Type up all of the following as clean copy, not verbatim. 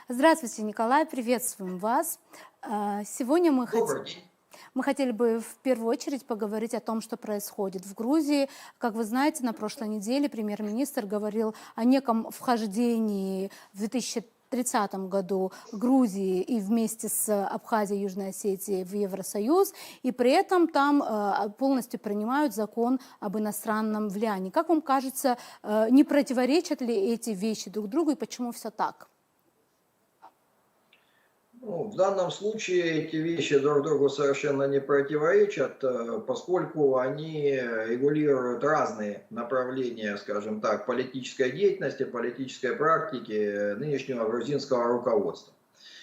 Здравствуйте, Николай, приветствуем вас. Сегодня Добрый день. мы хотели бы в первую очередь поговорить о том, что происходит в Грузии. Как вы знаете, на прошлой неделе премьер-министр говорил о неком вхождении в 2030 году Грузии и вместе с Абхазией и Южной Осетией в Евросоюз, и при этом там полностью принимают закон об иностранном влиянии. Как вам кажется, не противоречат ли эти вещи друг другу и почему все так? Ну, в данном случае эти вещи друг другу совершенно не противоречат, поскольку они регулируют разные направления, скажем так, политической деятельности, политической практики нынешнего грузинского руководства.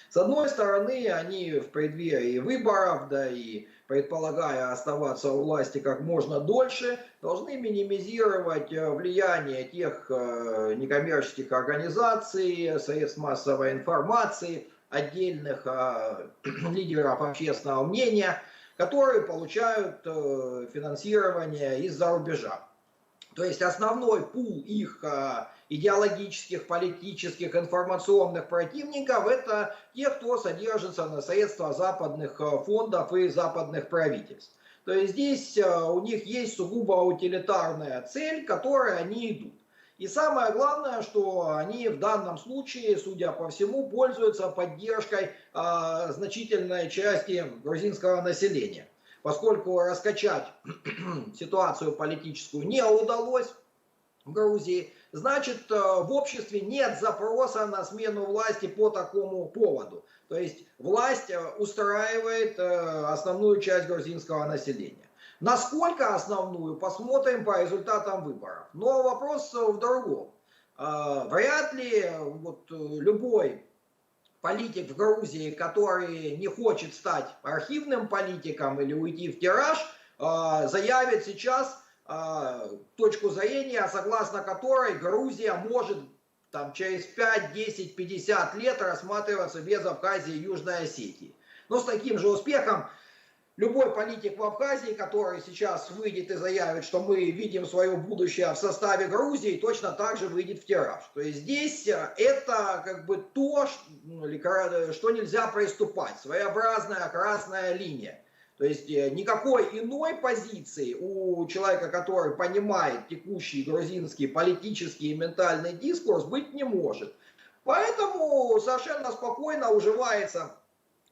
С одной стороны, они в преддверии выборов, да и предполагая оставаться у власти как можно дольше, должны минимизировать влияние тех некоммерческих организаций, средств массовой информации, отдельных лидеров общественного мнения, которые получают финансирование из-за рубежа. То есть основной пул их идеологических, политических, информационных противников — это те, кто содержится на средства западных фондов и западных правительств. То есть здесь у них есть сугубо утилитарная цель, к которой они идут. И самое главное, что они в данном случае, судя по всему, пользуются поддержкой значительной части грузинского населения. Поскольку раскачать ситуацию политическую не удалось в Грузии, значит, в обществе нет запроса на смену власти по такому поводу. То есть власть устраивает основную часть грузинского населения. Насколько основную, посмотрим по результатам выборов. Но вопрос в другом. Вряд ли любой политик в Грузии, который не хочет стать архивным политиком или уйти в тираж, заявит сейчас точку зрения, согласно которой Грузия может через 5, 10, 50 лет рассматриваться без Абхазии и Южной Осетии. Но с таким же успехом любой политик в Абхазии, который сейчас выйдет и заявит, что мы видим свое будущее в составе Грузии, точно так же выйдет в тираж. То есть здесь это то, что нельзя приступать, своеобразная красная линия. То есть никакой иной позиции у человека, который понимает текущий грузинский политический и ментальный дискурс, быть не может. Поэтому совершенно спокойно уживается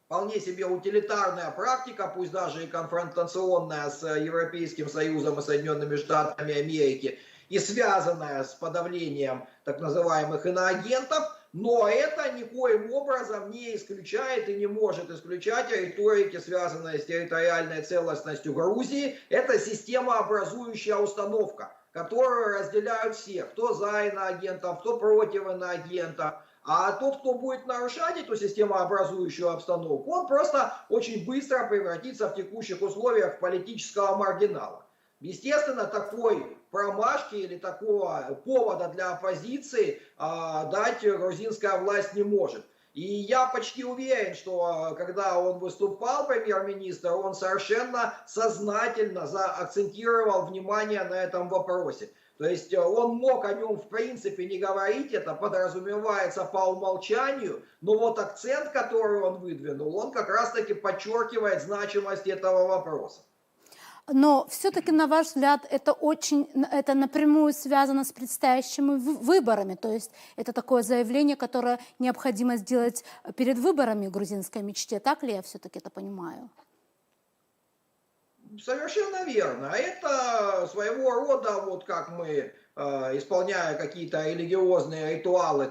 вполне себе утилитарная практика, пусть даже и конфронтационная с Европейским Союзом и Соединенными Штатами Америки, и связанная с подавлением так называемых иноагентов, но это никоим образом не исключает и не может исключать риторики, связанные с территориальной целостностью Грузии. Это системообразующая установка, которую разделяют все, кто за иноагентов, кто против иноагентов. А тот, кто будет нарушать эту системообразующую обстановку, он просто очень быстро превратится в текущих условиях в политического маргинала. Естественно, такой промашки или такого повода для оппозиции дать грузинская власть не может. И я почти уверен, что когда он выступал, премьер-министр, он совершенно сознательно заакцентировал внимание на этом вопросе. То есть он мог о нем в принципе не говорить, это подразумевается по умолчанию, но вот акцент, который он выдвинул, он как раз-таки подчеркивает значимость этого вопроса. Но все-таки, на ваш взгляд, это напрямую связано с предстоящими выборами. То есть это такое заявление, которое необходимо сделать перед выборами грузинской мечте. Так ли я все-таки это понимаю? Совершенно верно. Это своего рода, вот как мы, исполняя какие-то религиозные ритуалы,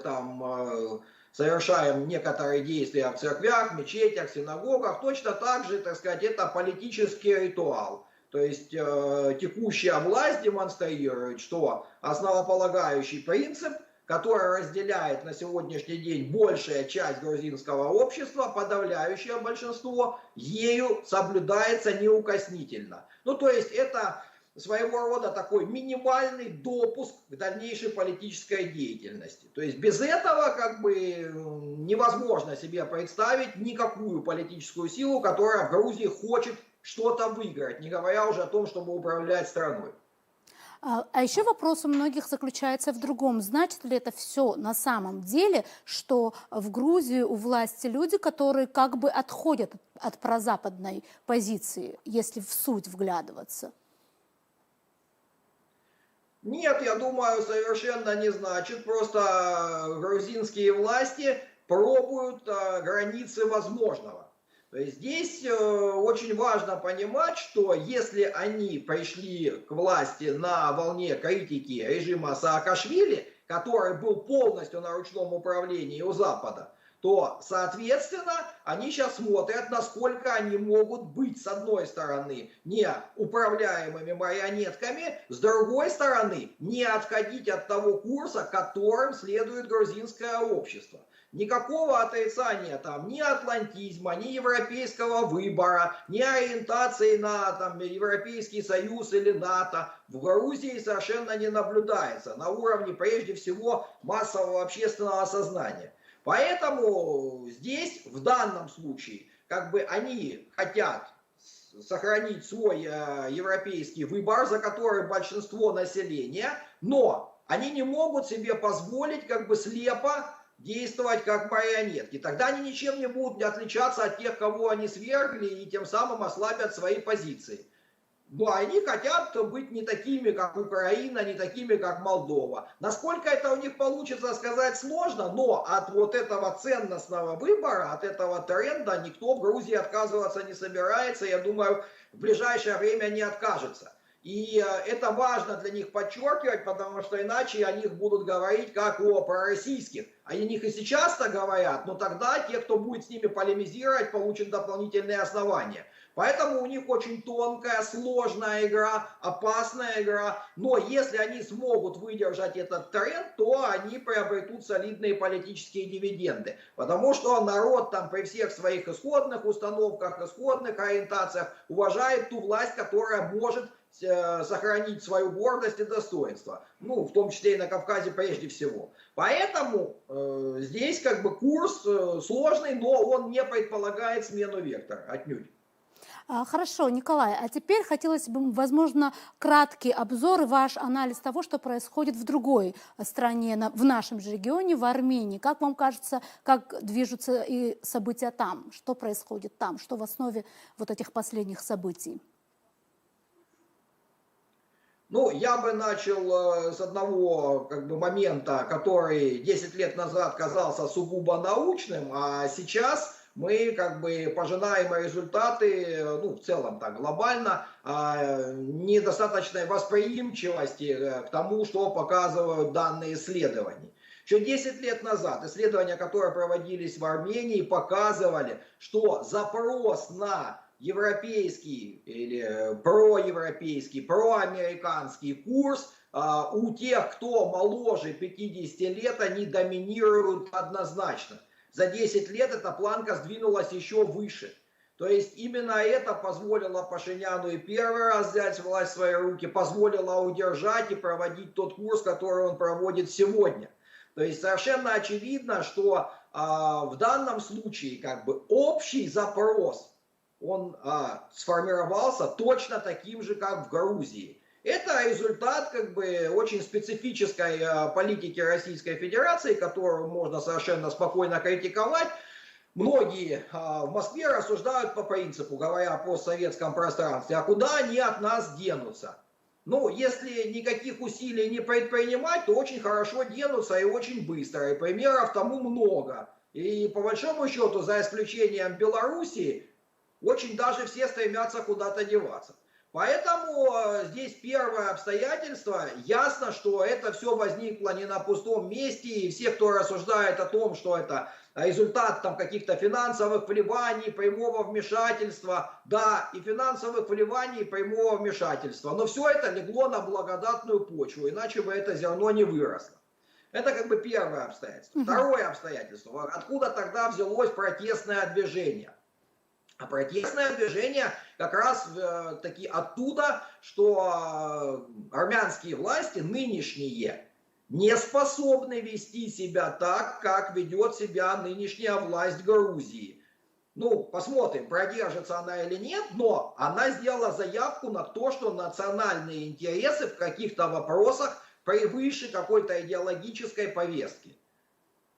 совершаем некоторые действия в церквях, мечетях, синагогах, точно так же, так сказать, это политический ритуал. То есть текущая власть демонстрирует, что основополагающий принцип, который разделяет на сегодняшний день большая часть грузинского общества, подавляющее большинство, ею соблюдается неукоснительно. Ну, то есть это своего рода такой минимальный допуск к дальнейшей политической деятельности. То есть без этого невозможно себе представить никакую политическую силу, которая в Грузии хочет что-то выиграть, не говоря уже о том, чтобы управлять страной. А еще вопрос у многих заключается в другом. Значит ли это все на самом деле, что в Грузии у власти люди, которые как бы отходят от прозападной позиции, если в суть вглядываться? Нет, я думаю, совершенно не значит. Просто грузинские власти пробуют границы возможного. То есть здесь очень важно понимать, что если они пришли к власти на волне критики режима Саакашвили, который был полностью на ручном управлении у Запада, то, соответственно, они сейчас смотрят, насколько они могут быть, с одной стороны, не управляемыми марионетками, с другой стороны, не отходить от того курса, которым следует грузинское общество. Никакого отрицания там ни атлантизма, ни европейского выбора, ни ориентации на там, Европейский Союз или НАТО в Грузии совершенно не наблюдается на уровне, прежде всего, массового общественного сознания. Поэтому здесь, в данном случае, как бы они хотят сохранить свой европейский выбор, за который большинство населения, но они не могут себе позволить как бы слепо действовать как марионетки. Тогда они ничем не будут отличаться от тех, кого они свергли, и тем самым ослабят свои позиции. Но они хотят быть не такими, как Украина, не такими, как Молдова. Насколько это у них получится, сказать сложно, но от вот этого ценностного выбора, от этого тренда никто в Грузии отказываться не собирается. Я думаю, в ближайшее время не откажется. И это важно для них подчеркивать, потому что иначе о них будут говорить как о пророссийских. О них и сейчас-то говорят, но тогда те, кто будет с ними полемизировать, получат дополнительные основания. Поэтому у них очень тонкая, сложная игра, опасная игра. Но если они смогут выдержать этот тренд, то они приобретут солидные политические дивиденды. Потому что народ там при всех своих исходных установках, исходных ориентациях уважает ту власть, которая может сохранить свою гордость и достоинство. Ну, в том числе и на Кавказе прежде всего. Поэтому здесь как бы курс сложный, но он не предполагает смену вектора отнюдь. Хорошо, Николай, а теперь хотелось бы, возможно, краткий обзор и ваш анализ того, что происходит в другой стране, в нашем же регионе, в Армении. Как вам кажется, как движутся и события там? Что происходит там? Что в основе вот этих последних событий? Ну, я бы начал с одного как бы момента, который 10 лет назад казался сугубо научным, а сейчас мы как бы пожинаем результаты, ну, в целом так глобально, недостаточной восприимчивости к тому, что показывают данные исследований. Еще 10 лет назад исследования, которые проводились в Армении, показывали, что запрос на европейский или проевропейский, проамериканский курс у тех, кто моложе 50 лет, они доминируют однозначно. За 10 лет эта планка сдвинулась еще выше. То есть именно это позволило Пашиняну и первый раз взять власть в свои руки, позволило удержать и проводить тот курс, который он проводит сегодня. То есть совершенно очевидно, что в данном случае как бы общий запрос, он сформировался точно таким же, как в Грузии. Это результат как бы очень специфической политики Российской Федерации, которую можно совершенно спокойно критиковать. Многие в Москве рассуждают по принципу, говоря о постсоветском пространстве, а куда они от нас денутся? Ну, если никаких усилий не предпринимать, то очень хорошо денутся и очень быстро. И примеров тому много. И по большому счету, за исключением Белоруссии, очень даже все стремятся куда-то деваться. Поэтому здесь первое обстоятельство, ясно, что это все возникло не на пустом месте, и все, кто рассуждает о том, что это результат там каких-то финансовых вливаний, прямого вмешательства, да, и финансовых вливаний, и прямого вмешательства, но все это легло на благодатную почву, иначе бы это зерно не выросло. Это как бы первое обстоятельство. Второе обстоятельство, откуда тогда взялось протестное движение? А протестное движение как раз таки оттуда, что армянские власти нынешние не способны вести себя так, как ведет себя нынешняя власть Грузии. Ну, посмотрим, продержится она или нет, но она сделала заявку на то, что национальные интересы в каких-то вопросах превыше какой-то идеологической повестки.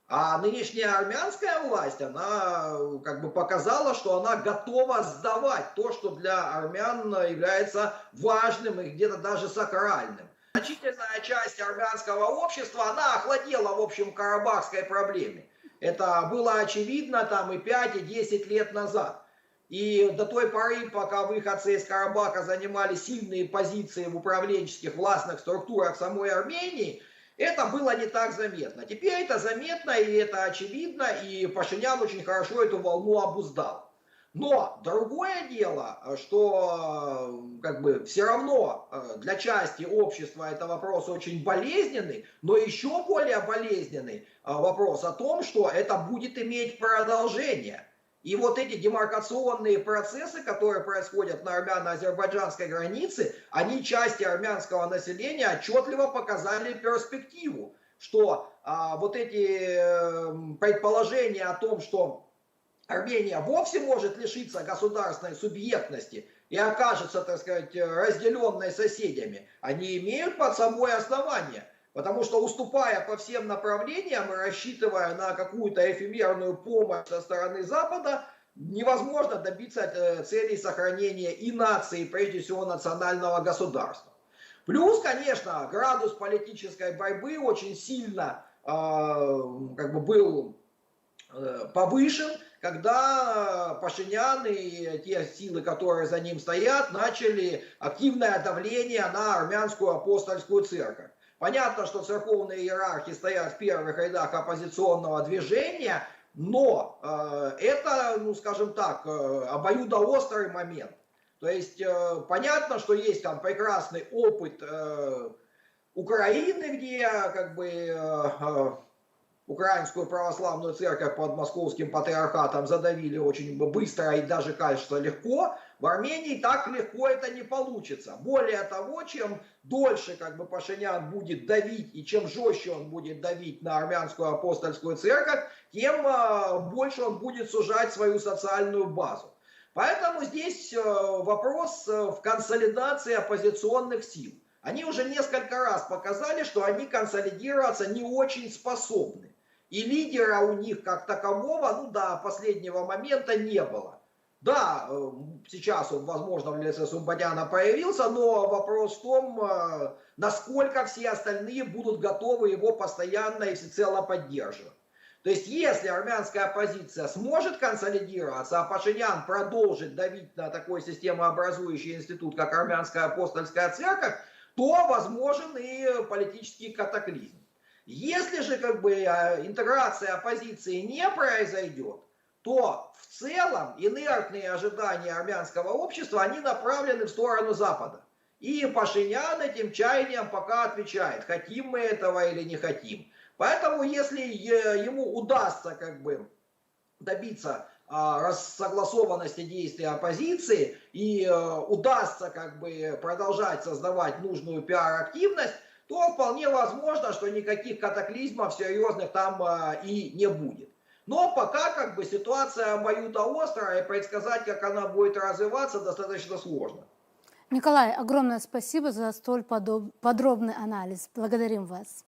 А нынешняя армянская власть, она как бы показала, что она готова сдавать то, что для армян является важным и где-то даже сакральным. Значительная часть армянского общества, она охладела, в общем, карабахской проблеме. Это было очевидно там и 5, и 10 лет назад. И до той поры, пока выходцы из Карабаха занимали сильные позиции в управленческих властных структурах самой Армении, это было не так заметно. Теперь это заметно, и это очевидно, и Пашинян очень хорошо эту волну обуздал. Но другое дело, что как бы все равно для части общества это вопрос очень болезненный, но еще более болезненный вопрос о том, что это будет иметь продолжение. И вот эти демаркационные процессы, которые происходят на армяно-азербайджанской границе, они части армянского населения отчетливо показали перспективу, что вот эти предположения о том, что Армения вовсе может лишиться государственной субъектности и окажется, так сказать, разделенной соседями, они имеют под собой основания. Потому что, уступая по всем направлениям и рассчитывая на какую-то эфемерную помощь со стороны Запада, невозможно добиться целей сохранения и нации, прежде всего национального государства. Плюс, конечно, градус политической борьбы очень сильно как бы был повышен, когда Пашинян и те силы, которые за ним стоят, начали активное давление на армянскую апостольскую церковь. Понятно, что церковные иерархи стоят в первых рядах оппозиционного движения, но это, ну скажем так, обоюдоострый момент. То есть понятно, что есть там прекрасный опыт Украины, где как бы Украинскую православную церковь под московским патриархатом задавили очень быстро и даже, кажется, легко. В Армении так легко это не получится. Более того, чем дольше как бы Пашинян будет давить и чем жестче он будет давить на армянскую апостольскую церковь, тем больше он будет сужать свою социальную базу. Поэтому здесь вопрос в консолидации оппозиционных сил. Они уже несколько раз показали, что они консолидироваться не очень способны. И лидера у них как такового, ну до последнего момента не было. Да, сейчас он, возможно, в лице Сумбаняна появился, но вопрос в том, насколько все остальные будут готовы его постоянно и всецело поддерживать. То есть, если армянская оппозиция сможет консолидироваться, а Пашинян продолжит давить на такой системообразующий институт, как Армянская апостольская церковь, то возможен и политический катаклизм. Если же как бы интеграция оппозиции не произойдет, то в целом инертные ожидания армянского общества, они направлены в сторону Запада. И Пашинян этим чаянием пока отвечает, хотим мы этого или не хотим. Поэтому если ему удастся как бы добиться согласованности действий оппозиции и удастся как бы продолжать создавать нужную пиар-активность, то вполне возможно, что никаких катаклизмов серьезных там и не будет. Но пока как бы ситуация обоюдоострая, и предсказать, как она будет развиваться, достаточно сложно. Николай, огромное спасибо за столь подробный анализ. Благодарим вас.